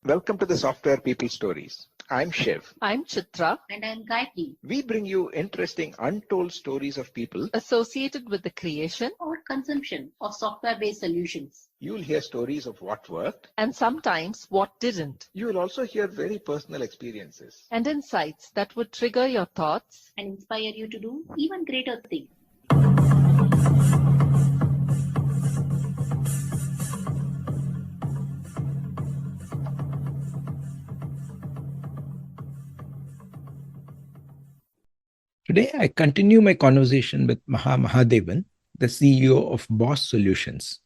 Welcome to the Software People Stories. I'm Shiv. I'm Chitra. And I'm Gayatri. We bring you interesting, untold stories of people Associated with the creation Or consumption of software-based solutions. You'll hear stories of what worked, and sometimes what didn't, you will also hear very personal experiences. and insights that would trigger your thoughts And inspire you to do even greater things. Today, I continue my conversation with Maha Mahadevan, the CEO of Boss Solutions,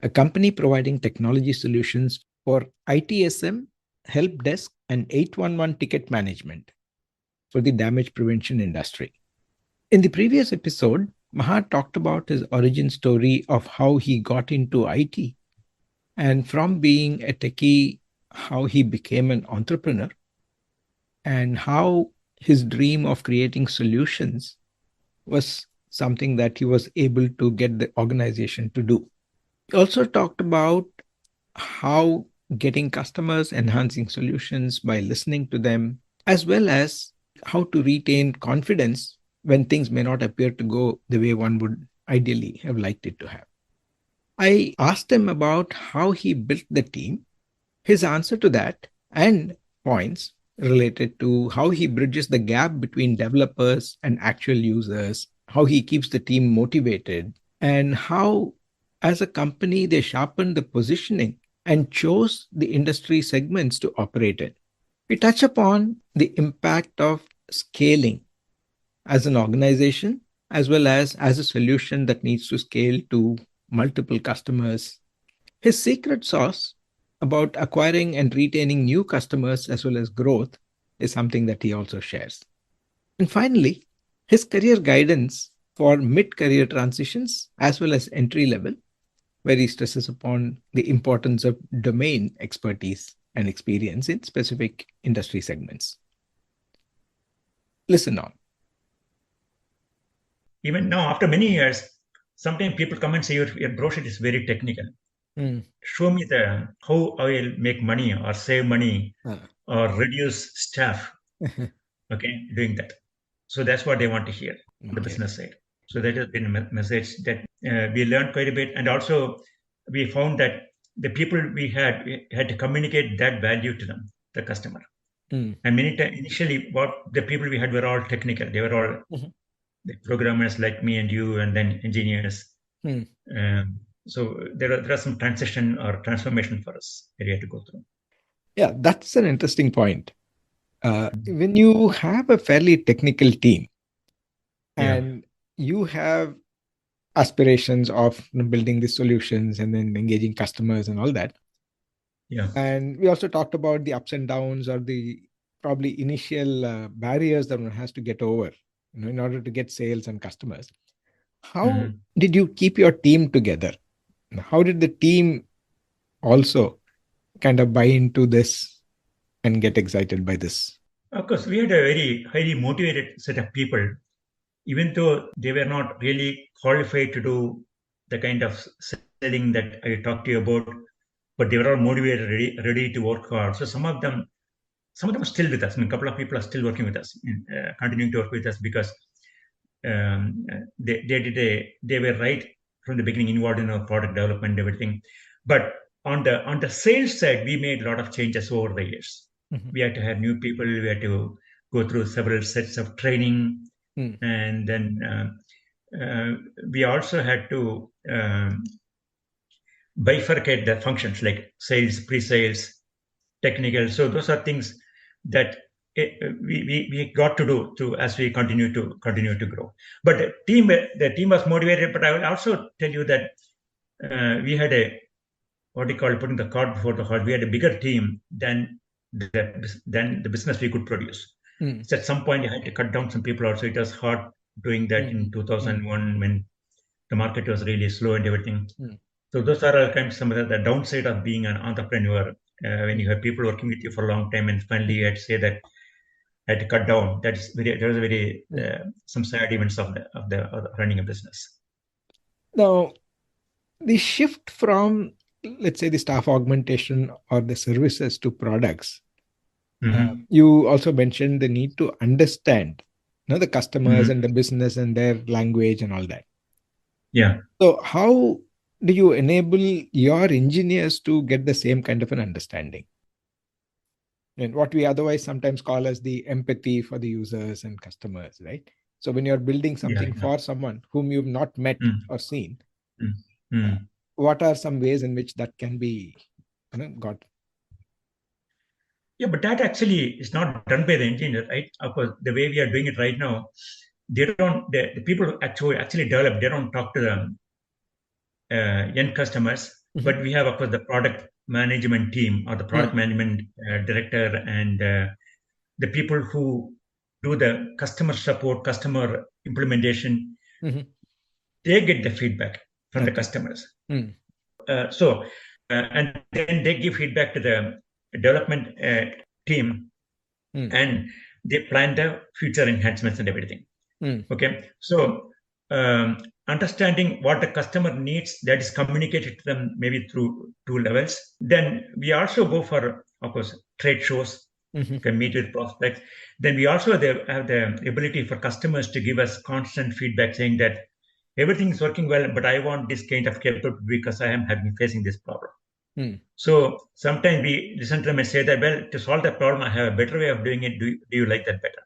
a company providing technology solutions for ITSM, help desk, and 811 ticket management for the damage prevention industry. In the previous episode, Maha talked about his origin story of how he got into IT, and from being a techie, how he became an entrepreneur, and how his dream of creating solutions was something that he was able to get the organization to do. He also talked about how getting customers, enhancing solutions by listening to them, as well as how to retain confidence when things may not appear to go the way one would ideally have liked it to have. I asked him about how he built the team, his answer to that, and points related to how he bridges the gap between developers and actual users, how he keeps the team motivated, and how, as a company, they sharpened the positioning and chose the industry segments to operate in. We touch upon the impact of scaling as an organization, as well as a solution that needs to scale to multiple customers. His secret sauce about acquiring and retaining new customers as well as growth is something that he also shares. And finally, his career guidance for mid-career transitions as well as entry level, where he stresses upon the importance of domain expertise and experience in specific industry segments. Listen on. Even now, after many years, sometimes people come and say your brochure is very technical. Show me how I will make money or save money or reduce staff. Okay, doing that. So that's what they want to hear on the business side. So that has been a message that we learned quite a bit, and also we found that the people we had to communicate that value to them, the customer. And many times, initially, what the people we had were all technical. They were all the programmers like me and you, and then engineers. So there are some transition or transformation for us that we had to go through. Yeah, that's an interesting point. When you have a fairly technical team and you have aspirations of building the solutions and then engaging customers and all that. Yeah. And we also talked about the ups and downs or the probably initial barriers that one has to get over, in order to get sales and customers. How did you keep your team together? How did the team also kind of buy into this and get excited by this? Of course, we had a very highly motivated set of people, even though they were not really qualified to do the kind of selling that I talked to you about, but they were all motivated, ready to work hard. So some of them are still with us. I mean, a couple of people are still working with us, continuing to work with us because they were right from the beginning involved in our product development and everything. But on the sales side, we made a lot of changes over the years. We had to have new people. We had to go through several sets of training, and then we also had to bifurcate the functions like sales, pre-sales, technical. So those are things that we got to do as we continue to grow. But the team was motivated. But I will also tell you that we had putting the cart before the horse. We had a bigger team than the business we could produce. So at some point, you had to cut down some people also. It was hard doing that in 2001 when the market was really slow and everything. So those are kind of some of the downside of being an entrepreneur. When you have people working with you for a long time and finally you had to say that I had to cut down. There's some sad events of the running a business. Now, the shift from let's say, the staff augmentation or the services to products, Mhm. you also mentioned the need to understand, the customers Mhm. and the business and their language and all that. Yeah. So how do you enable your engineers to get the same kind of an understanding? And what we otherwise sometimes call as the empathy for the users and customers, right? So when you're building Yeah. something Yeah. for someone whom you've not met Mm. or seen, Mm. Mm. what are some ways in which that can be got? Yeah, but that actually is not done by the engineer, right? Of course, the way we are doing it right now, they don't. The people who actually develop. They don't talk to the end customers, Mhm. but we have, of course, the product management team or the product management director and the people who do the customer support, customer implementation. Mhm. They get the feedback from the Okay. customers. Mm. And then they give feedback to the development team, Mm. and they plan the future enhancements and everything. Mm. Okay, so understanding what the customer needs, that is communicated to them maybe through two levels. Then we also go for, of course, trade shows, Mhm. can meet with prospects. Then we also have the ability for customers to give us constant feedback saying that everything is working well, but I want this kind of capability because I am having facing this problem. Mm. So sometimes we listen to them and say that, well, to solve that problem, I have a better way of doing it. Do you like that better?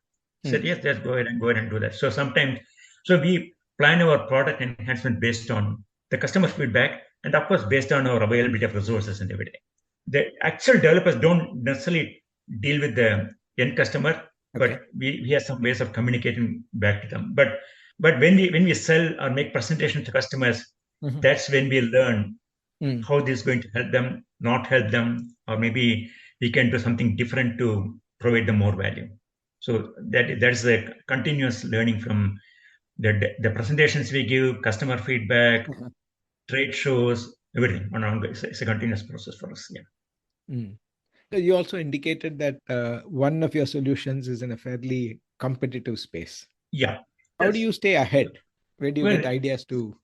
Said, yes, just go ahead and do that. So sometimes, so we plan our product enhancement based on the customer feedback and of course based on our availability of resources and everything. The actual developers don't necessarily deal with the end customer, Okay. but we have some ways of communicating back to them. But when we sell or make presentations to customers, Mhm. that's when we learn Mm. how this is going to help them, not help them, or maybe we can do something different to provide them more value. So that is a continuous learning from the presentations we give, customer feedback, Mhm. trade shows, everything. It's a continuous process for us. Yeah. Mm. So you also indicated that one of your solutions is in a fairly competitive space. Yeah. How do Yes. you stay ahead? Where do you Well, get ideas to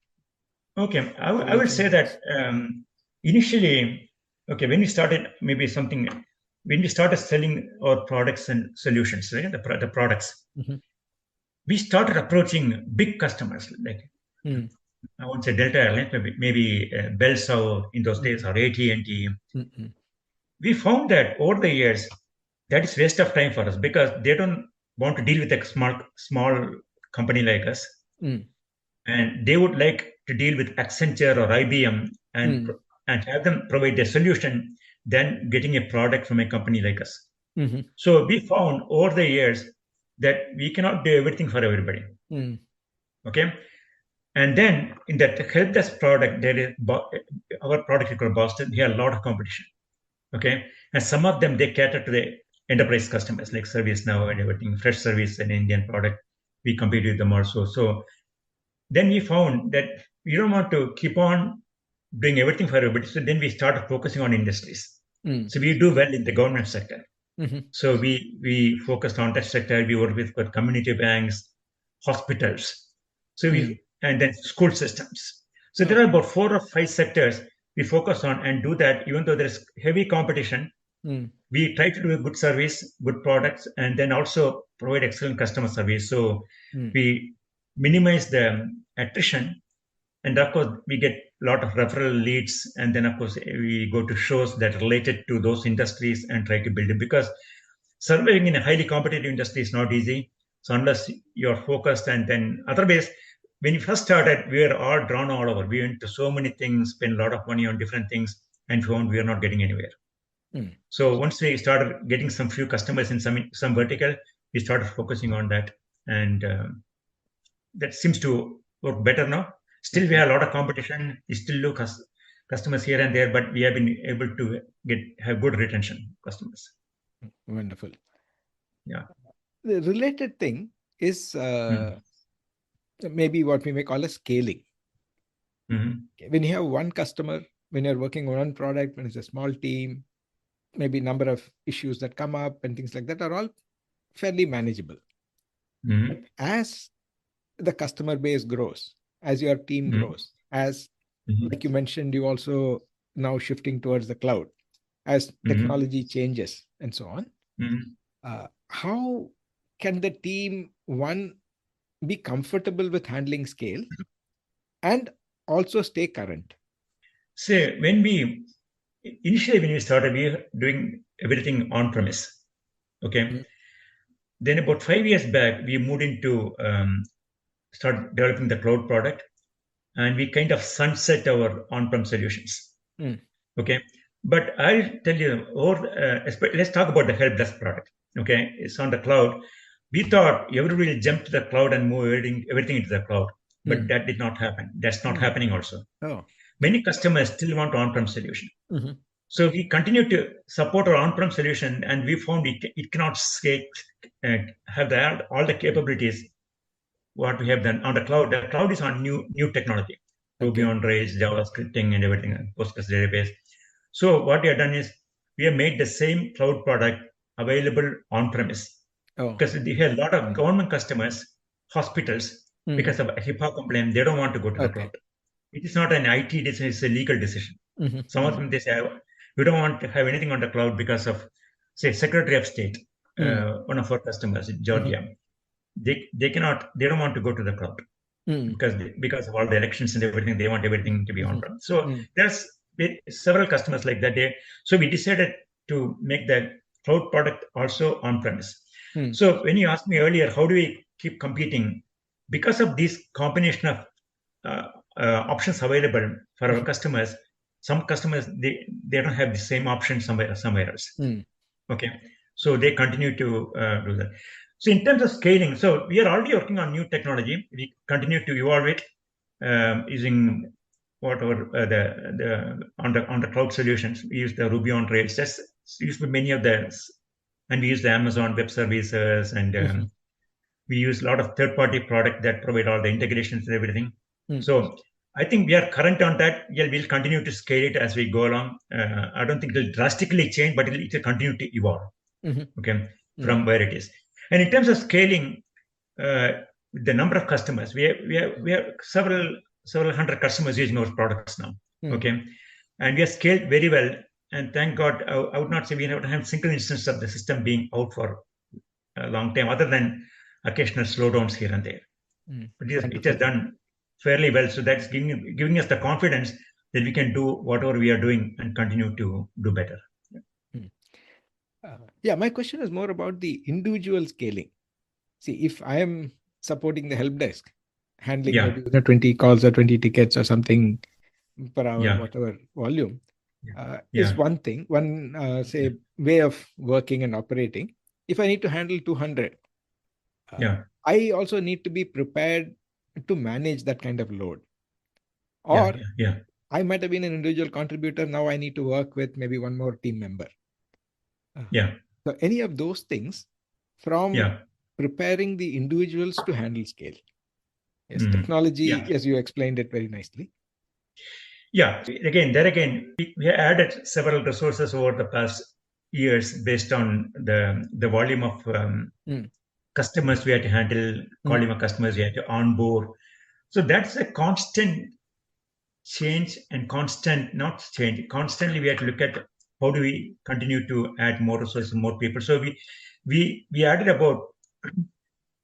okay. I provide would say solutions? that initially, okay, when we started maybe something, when we started selling our products and solutions, right, the products, Mhm. we started approaching big customers like Mm. I won't say Delta Airlines, maybe Belsau in those days Mhm. or AT&T. Mhm. We found that over the years, that is waste of time for us because they don't want to deal with a small company like us, Mm. and they would like to deal with Accenture or IBM Mm. and have them provide a solution than getting a product from a company like us. Mhm. So we found over the years that we cannot do everything for everybody. Mm. Okay, and then in that help desk product, there is our product is called Boston. We have a lot of competition. Okay, and some of them they cater to the enterprise customers like ServiceNow and everything. Fresh Service, an Indian product, we compete with them also. So then we found that we don't want to keep on doing everything for everybody. So then we started focusing on industries. Mm. So we do well in the government sector. Mhm. So we focused on that sector. We work with community banks, hospitals. So Mm. and then school systems. So there Oh. are about 4 or 5 sectors we focus on and do that. Even though there is heavy competition, Mm. we try to do a good service, good products, and then also provide excellent customer service. So Mm. we minimize the attrition, and of course we get a lot of referral leads, and then of course we go to shows that are related to those industries and try to build it because surviving in a highly competitive industry is not easy. So unless you're focused, and then otherwise, when you first started, we were all drawn all over. We went to so many things, spent a lot of money on different things, and found we are not getting anywhere. Mm. So once we started getting some few customers in some vertical, we started focusing on that, and that seems to work better now. Still, we Okay. have a lot of competition. We still do customers here and there, but we have been able to have good retention customers. Wonderful. Yeah. The related thing is Mm. maybe what we may call a scaling. Mhm. When you have one customer, when you're working on one product, when it's a small team, maybe number of issues that come up and things like that are all fairly manageable. But Mhm. as the customer base grows, as your team Mhm. grows, as Mhm. like you mentioned, you also now shifting towards the cloud as technology changes and so on. How can the team, one, be comfortable with handling scale and also stay current? So initially when we started, we were doing everything on premise. Okay. Then about 5 years back, we moved into start developing the cloud product, and we kind of sunset our on-prem solutions. Okay. But I'll tell you, let's talk about the help desk product. Okay. It's on the cloud. We thought everybody will jump to the cloud and move everything into the cloud, but that did not happen. That's not happening also. Many customers still want on-prem solution. So we continue to support our on-prem solution, and we found it cannot have all the capabilities what we have done on the cloud. The cloud is on new technology, Ruby on Rails, JavaScripting, and everything, and Postgres database. So what we have done is we have made the same cloud product available on-premise, because we have a lot of government customers, hospitals, because of HIPAA complaint, they don't want to go to the cloud. It is not an IT decision; it's a legal decision. Some of them, they say, we don't want to have anything on the cloud because of, say, Secretary of State, one of our customers in Georgia. They don't want to go to the cloud because of all the elections and everything. They want everything to be on-prem. So there's several customers like that. So we decided to make the cloud product also on-premise. So when you asked me earlier, how do we keep competing? Because of this combination of options available for our customers, some customers, they don't have the same option somewhere else. Okay. So they continue to do that. So in terms of scaling, so we are already working on new technology. We continue to evolve it using whatever on the cloud solutions. We use the Ruby on Rails. That's used for many of the, and we use the Amazon Web Services, and we use a lot of third-party product that provide all the integrations and everything. So I think we are current on that. Yeah, we'll continue to scale it as we go along. I don't think it'll drastically change, but it'll continue to evolve. Okay, from where it is. And in terms of scaling, the number of customers, we have several hundred customers using our products now. Okay, and we have scaled very well. And thank God, I would not say we don't have a single instance of the system being out for a long time, other than occasional slowdowns here and there. But it has done fairly well. So that's giving us the confidence that we can do whatever we are doing and continue to do better. My question is more about the individual scaling. See, if I am supporting the help desk, handling maybe 20 calls or 20 tickets or something per hour, whatever volume, is one thing, way of working and operating. If I need to handle 200, I also need to be prepared to manage that kind of load. Or I might have been an individual contributor. Now I need to work with maybe one more team member. So any of those things from preparing the individuals to handle scale. Yes, technology, as you explained it very nicely. Again, we added several resources over the past years based on the volume of customers we had to handle, volume of customers we had to onboard. So that's a constant change and constantly we have to look at how do we continue to add more resources, more people. So we added about,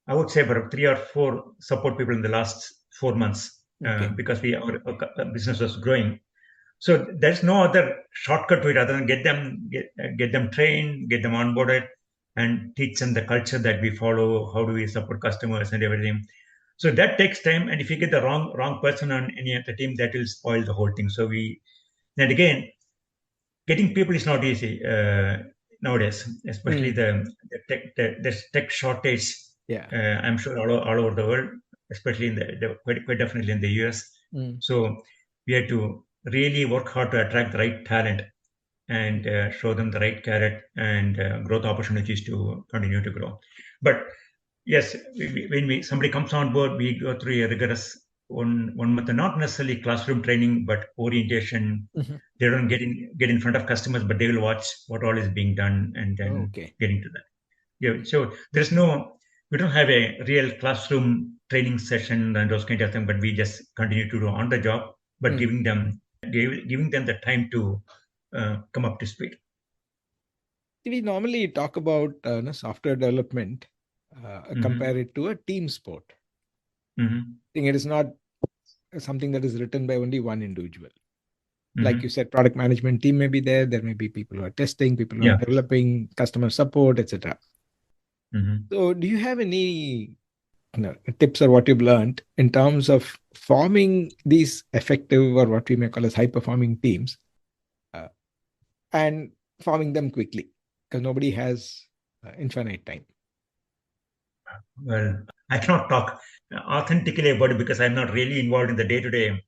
I would say, about 3 or 4 support people in the last 4 months because our business was growing. So there's no other shortcut to it other than get them trained, get them onboarded, and teach them the culture that we follow. How do we support customers and everything? So that takes time, and if you get the wrong person on any of the team, that will spoil the whole thing. So and again, getting people is not easy nowadays, especially the tech shortage. I'm sure all over the world, especially in quite definitely in the US. So we had to really work hard to attract the right talent and show them the right carrot and growth opportunities to continue to grow. But yes, when somebody comes on board, we go through a rigorous one month, not necessarily classroom training, but orientation. They don't get in front of customers, but they will watch what all is being done and then get into that. So we don't have a real classroom training session and those kind of things, but we just continue to do on the job, but giving them giving them the time to come up to speed. We normally talk about software development, compare it to a team sport. I think it is not something that is written by only one individual. Like you said, product management team may be there. There may be people who are testing, people who are developing, customer support, etc. So do you have any tips or what you've learned in terms of forming these effective, or what we may call as high-performing teams, and forming them quickly? Because nobody has infinite time. Well, I cannot talk authentically about it because I'm not really involved in the day-to-day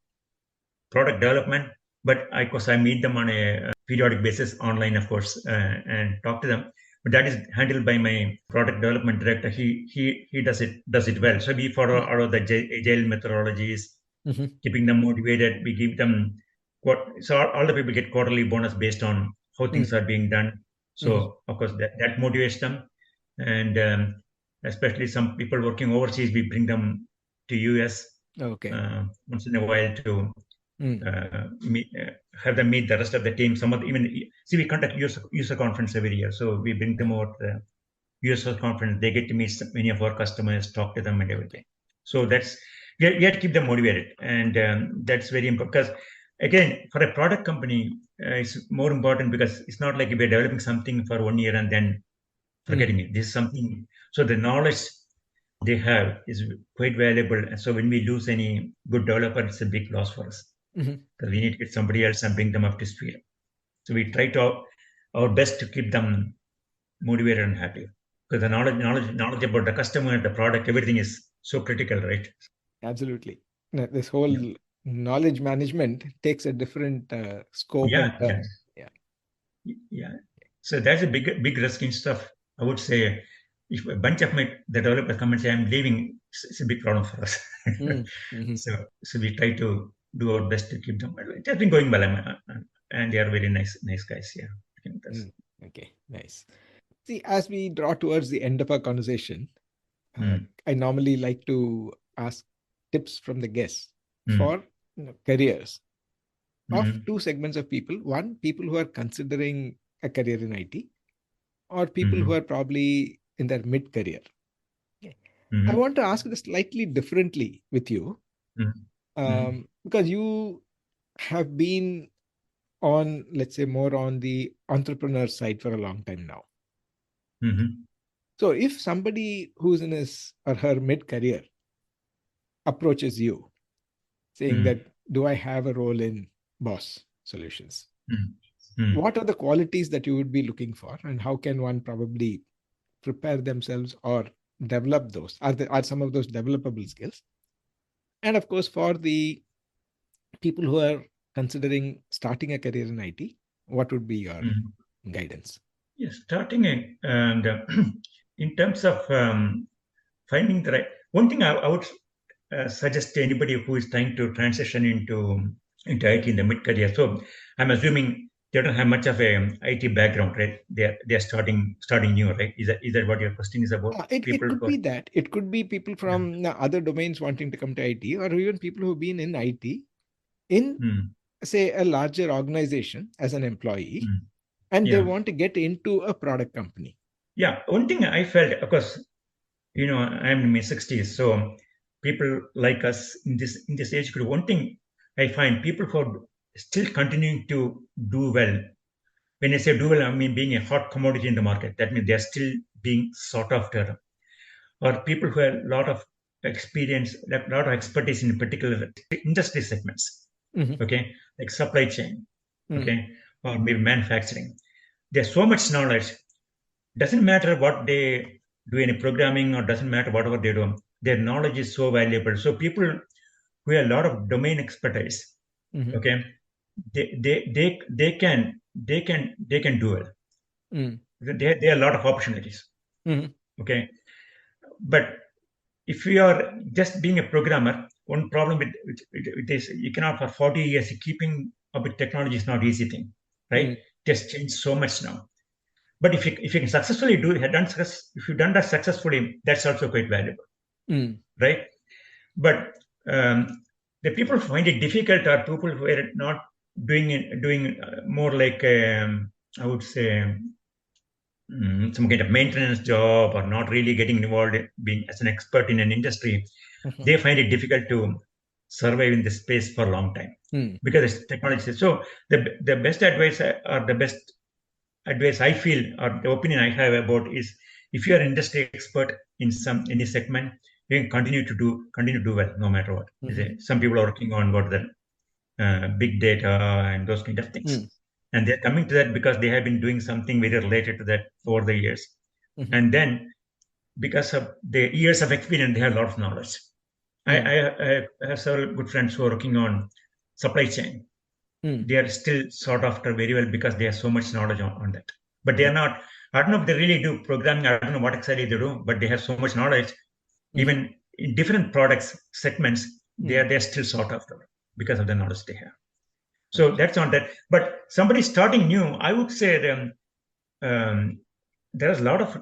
product development. But of course, I meet them on a periodic basis online, of course, and talk to them. But that is handled by my product development director. He does it well. So we follow all of the agile methodologies, keeping them motivated. We give them all the people get quarterly bonus based on how things are being done. So of course that motivates them, and especially some people working overseas, we bring them to US once in a while to have them meet the rest of the team. We conduct user conference every year, so we bring them over to the user conference. They get to meet many of our customers, talk to them, and everything. So that's we have to keep them motivated, and that's very important. Because again, for a product company, it's more important because it's not like we're developing something for 1 year and then forgetting it. This is something. So the knowledge they have is quite valuable, and so when we lose any good developer, it's a big loss for us. Because we need to get somebody else and bring them up to speed. So we try to our best to keep them motivated and happy. Because the knowledge about the customer, the product, everything is so critical, right? Absolutely. This whole knowledge management takes a different scope and turn. Yeah. So that's a big risk in stuff. I would say if a bunch of the developers come and say, I'm leaving, it's a big problem for us. So we try to do our best to keep them. It has been going well, and they are very nice guys. Yeah. Okay, nice. See, as we draw towards the end of our conversation, I normally like to ask tips from the guests for careers of two segments of people. One, people who are considering a career in IT, or people who are probably in their mid-career. I want to ask this slightly differently with you, because you have been on, let's say, more on the entrepreneur side for a long time now. So if somebody who's in his or her mid-career approaches you saying that, do I have a role in Boss Solutions? What are the qualities that you would be looking for, and how can one probably prepare themselves or develop those? Are some of those developable skills? And of course, for the people who are considering starting a career in IT, what would be your guidance? Yes, starting and in terms of finding the right one thing, I would suggest to anybody who is trying to transition into IT in the mid-career. So I'm assuming they don't have much of a IT background, right? They're starting new, right? Is that what your question is about? It could be that. It could be people from other domains wanting to come to IT, or even people who've been in IT in, say, a larger organization as an employee, and they want to get into a product company. Yeah. One thing I felt, of course, I'm in my 60s, so people like us in this age group, one thing I find, people who are still continuing to do well. When I say do well, I mean being a hot commodity in the market. That means they're still being sought after. Or people who have a lot of experience, a lot of expertise in particular industry segments. Okay, like supply chain, okay, or maybe manufacturing. There's so much knowledge. Doesn't matter what they do in programming, or doesn't matter whatever they do. Their knowledge is so valuable. So people who have a lot of domain expertise, okay, they can do it. There are a lot of opportunities. Okay, but if you are just being a programmer, one problem with this, you cannot for 40 years keeping up with technology is not easy thing, right? Just changed so much now. But if you can successfully if you've done that successfully, that's also quite valuable, right? But the people who find it difficult are people who are not doing more like I would say some kind of maintenance job, or not really getting involved in being as an expert in an industry, they find it difficult to survive in this space for a long time because it's technology. So the best advice or the best advice I feel, or the opinion I have about, is if you are an industry expert in any segment, you can continue to do well no matter what. Some people are working on what the big data and those kind of things. And they're coming to that because they have been doing something very related to that over the years. And then because of the years of experience, they have a lot of knowledge. I have several good friends who are working on supply chain. They are still sought after very well because they have so much knowledge on that. But they are not, I don't know if they really do programming, I don't know what exactly they do, but they have so much knowledge. Even in different products segments, they're still sought after because of the knowledge they have. So that's on that. But somebody starting new, I would say there's a lot of,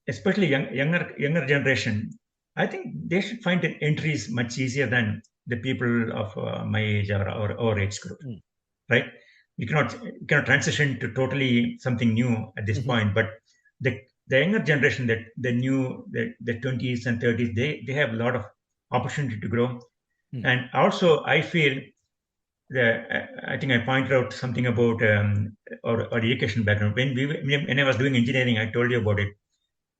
especially younger generation. I think they should find entries much easier than the people of my age or our age group, right? You cannot transition to totally something new at this point. But the younger generation, that the 20s and 30s, they have a lot of opportunity to grow. And also, I feel I think I pointed out something about our education background. When I was doing engineering, I told you about it.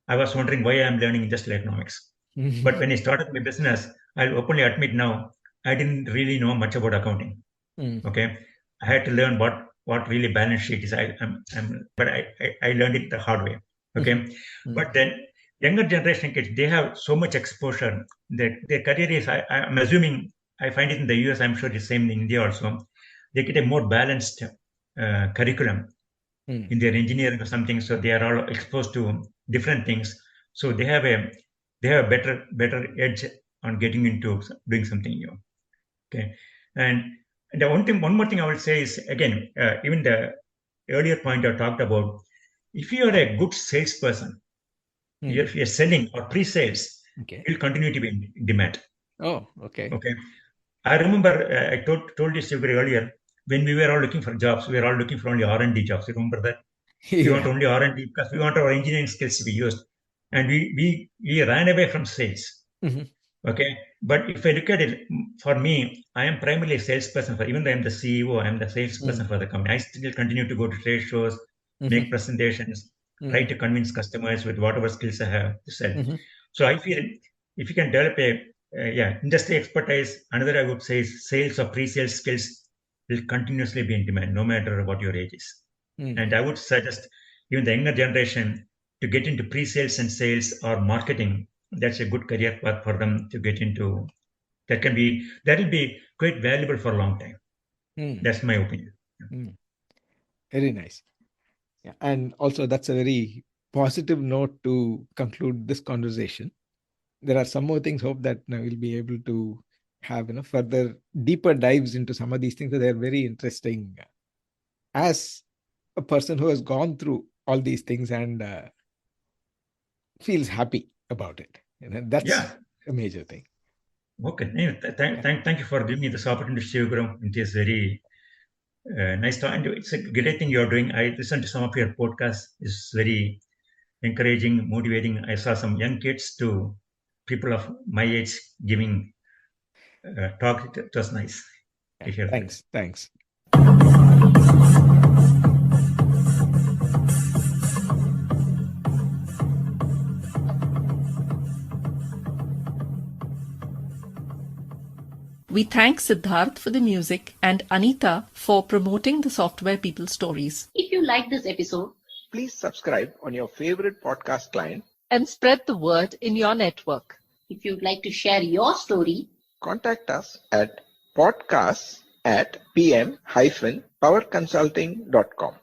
I was wondering why I'm learning industrial economics. But when I started my business, I'll openly admit now, I didn't really know much about accounting. Okay, I had to learn what really balance sheet is. But I learned it the hard way. Okay, but then younger generation kids, they have so much exposure that their career is. I'm assuming, I find it in the US. I'm sure it's the same in India also. They get a more balanced curriculum in their engineering or something. So they are all exposed to different things. So they have a better edge on getting into doing something new. Okay, and the one more thing I will say is, again, even the earlier point I talked about, if you are a good salesperson, if you're selling or pre-sales, you'll continue to be in demand. Oh, okay. Okay. I remember I told you Shiv earlier, when we were all looking for jobs, we were all looking for only R&D jobs. You remember that? We want only R&D because we want our engineering skills to be used. And we ran away from sales. Okay. But if I look at it, for me, I am primarily a salesperson. Even though I'm the CEO, I'm the salesperson for the company. I still continue to go to trade shows, make presentations, try to convince customers with whatever skills I have to sell. So I feel if you can develop industry expertise, another I would say is sales or pre-sales skills will continuously be in demand, no matter what your age is. And I would suggest even the younger generation to get into pre-sales and sales or marketing. That's a good career path for them to get into. That will be quite valuable for a long time. That's my opinion. Very nice. Yeah. And also, that's a very positive note to conclude this conversation. There are some more things. Hope that we'll be able to have further deeper dives into some of these things. They're very interesting. As a person who has gone through all these things and feels happy about it, that's a major thing. Okay, thank you for giving me this opportunity, Shivaguru. It is very nice to, and it's a great thing you're doing. I listened to some of your podcasts. It's very encouraging, motivating. I saw some young kids to people of my age giving talk. It was nice to hear. Thanks. We thank Siddharth for the music and Anita for promoting the Software People stories. If you like this episode, please subscribe on your favorite podcast client and spread the word in your network. If you'd like to share your story, contact us at podcasts@pm-powerconsulting.com.